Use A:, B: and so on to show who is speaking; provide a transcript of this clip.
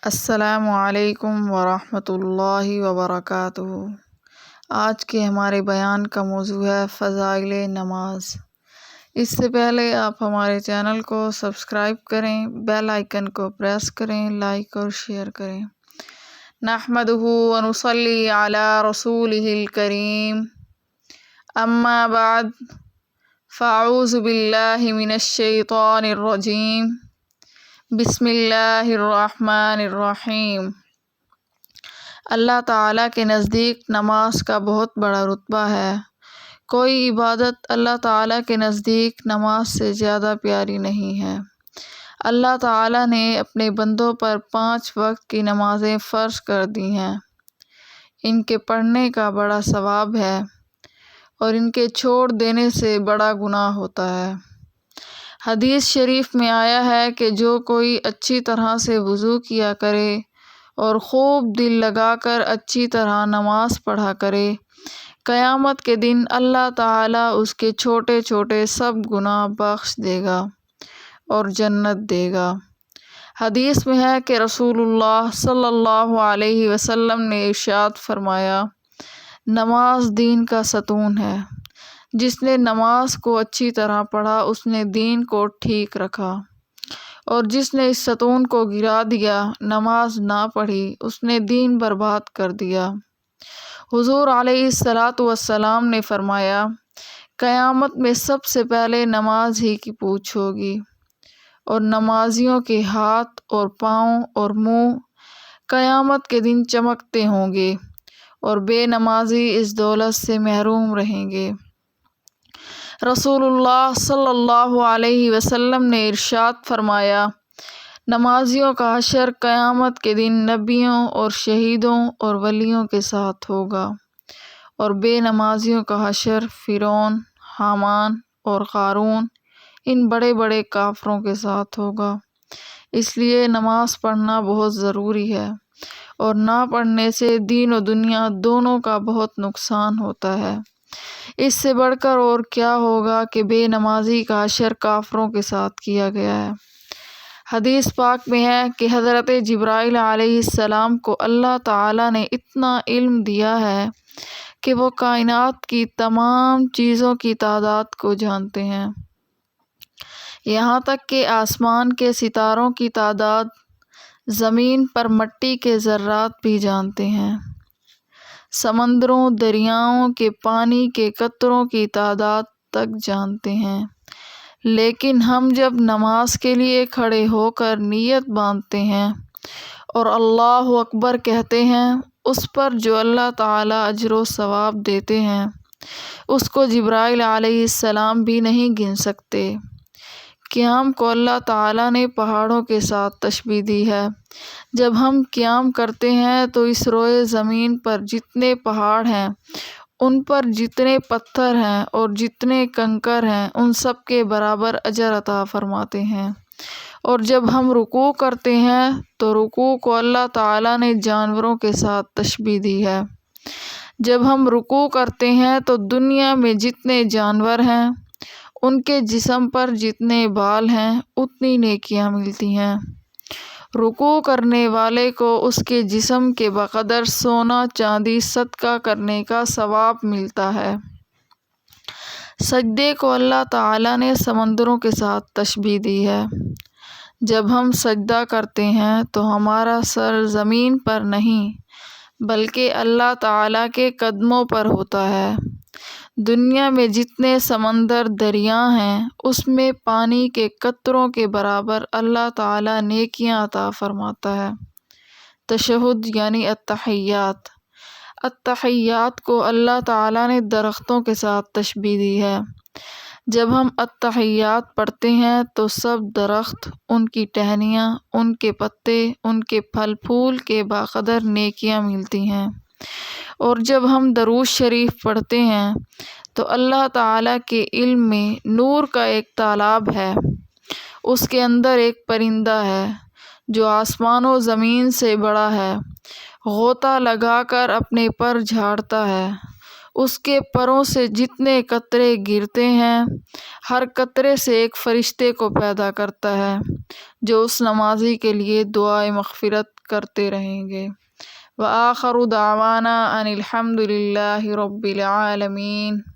A: السلام علیکم ورحمۃ اللہ وبرکاتہ۔ آج کے ہمارے بیان کا موضوع ہے فضائل نماز۔ اس سے پہلے آپ ہمارے چینل کو سبسکرائب کریں، بیل آئیکن کو پریس کریں، لائک اور شیئر کریں۔ نحمدہ ونصلی علی رسولہ الکریم، اما بعد فاعوذ باللہ من الشیطان الرجیم، بسم اللہ الرحمن الرحیم۔ اللہ تعالیٰ کے نزدیک نماز کا بہت بڑا رتبہ ہے۔ کوئی عبادت اللہ تعالیٰ کے نزدیک نماز سے زیادہ پیاری نہیں ہے۔ اللہ تعالیٰ نے اپنے بندوں پر 5 وقت کی نمازیں فرض کر دی ہیں۔ ان کے پڑھنے کا بڑا ثواب ہے اور ان کے چھوڑ دینے سے بڑا گناہ ہوتا ہے۔ حدیث شریف میں آیا ہے کہ جو کوئی اچھی طرح سے وضو کیا کرے اور خوب دل لگا کر اچھی طرح نماز پڑھا کرے، قیامت کے دن اللہ تعالیٰ اس کے چھوٹے چھوٹے سب گناہ بخش دے گا اور جنت دے گا۔ حدیث میں ہے کہ رسول اللہ صلی اللہ علیہ وسلم نے ارشاد فرمایا، نماز دین کا ستون ہے۔ جس نے نماز کو اچھی طرح پڑھا اس نے دین کو ٹھیک رکھا، اور جس نے اس ستون کو گرا دیا، نماز نہ پڑھی، اس نے دین برباد کر دیا۔ حضور علیہ السلام نے فرمایا، قیامت میں سب سے پہلے نماز ہی کی پوچھ ہوگی، اور نمازیوں کے ہاتھ اور پاؤں اور منہ قیامت کے دن چمکتے ہوں گے، اور بے نمازی اس دولت سے محروم رہیں گے۔ رسول اللہ صلی اللہ علیہ وسلم نے ارشاد فرمایا، نمازیوں کا حشر قیامت کے دن نبیوں اور شہیدوں اور ولیوں کے ساتھ ہوگا، اور بے نمازیوں کا حشر فرعون، حامان اور قارون، ان بڑے بڑے کافروں کے ساتھ ہوگا۔ اس لیے نماز پڑھنا بہت ضروری ہے، اور نہ پڑھنے سے دین و دنیا دونوں کا بہت نقصان ہوتا ہے۔ اس سے بڑھ کر اور کیا ہوگا کہ بے نمازی کا حشر کافروں کے ساتھ کیا گیا ہے۔ حدیث پاک میں ہے کہ حضرت جبرائیل علیہ السلام کو اللہ تعالیٰ نے اتنا علم دیا ہے کہ وہ کائنات کی تمام چیزوں کی تعداد کو جانتے ہیں، یہاں تک کہ آسمان کے ستاروں کی تعداد، زمین پر مٹی کے ذرات بھی جانتے ہیں، سمندروں دریاؤں کے پانی کے قطروں کی تعداد تک جانتے ہیں۔ لیکن ہم جب نماز کے لیے کھڑے ہو کر نیت باندھتے ہیں اور اللہ اکبر کہتے ہیں، اس پر جو اللہ تعالیٰ اجر و ثواب دیتے ہیں، اس کو جبرائیل علیہ السلام بھی نہیں گن سکتے۔ قیام کو اللہ تعالیٰ نے پہاڑوں کے ساتھ تشبیہ دی ہے۔ جب ہم قیام کرتے ہیں تو اس روئے زمین پر جتنے پہاڑ ہیں، ان پر جتنے پتھر ہیں اور جتنے کنکر ہیں، ان سب کے برابر اجر عطا فرماتے ہیں۔ اور جب ہم رکوع کرتے ہیں تو رکوع کو اللہ تعالیٰ نے جانوروں کے ساتھ تشبیہ دی ہے۔ جب ہم رکوع کرتے ہیں تو دنیا میں جتنے جانور ہیں، ان کے جسم پر جتنے بال ہیں، اتنی نیکیاں ملتی ہیں۔ رکوع کرنے والے کو اس کے جسم کے بقدر سونا چاندی صدقہ کرنے کا ثواب ملتا ہے۔ سجدے کو اللہ تعالیٰ نے سمندروں کے ساتھ تشبیہ دی ہے۔ جب ہم سجدہ کرتے ہیں تو ہمارا سر زمین پر نہیں بلکہ اللہ تعالیٰ کے قدموں پر ہوتا ہے۔ دنیا میں جتنے سمندر دریا ہیں، اس میں پانی کے قطروں کے برابر اللہ تعالیٰ نیکیاں عطا فرماتا ہے۔ تشہد یعنی التحیات۔ التحیات کو اللہ تعالیٰ نے درختوں کے ساتھ تشبیہ دی ہے۔ جب ہم التحیات پڑھتے ہیں تو سب درخت، ان کی ٹہنیاں، ان کے پتے، ان کے پھل پھول کے بقدر نیکیاں ملتی ہیں۔ اور جب ہم درود شریف پڑھتے ہیں تو اللہ تعالیٰ کے علم میں نور کا ایک تالاب ہے، اس کے اندر ایک پرندہ ہے جو آسمان و زمین سے بڑا ہے، غوطہ لگا کر اپنے پر جھاڑتا ہے، اس کے پروں سے جتنے قطرے گرتے ہیں ہر قطرے سے ایک فرشتے کو پیدا کرتا ہے جو اس نمازی کے لیے دعائے مغفرت کرتے رہیں گے۔ وآخر دعوانا ان الحمد للہ رب العالمین۔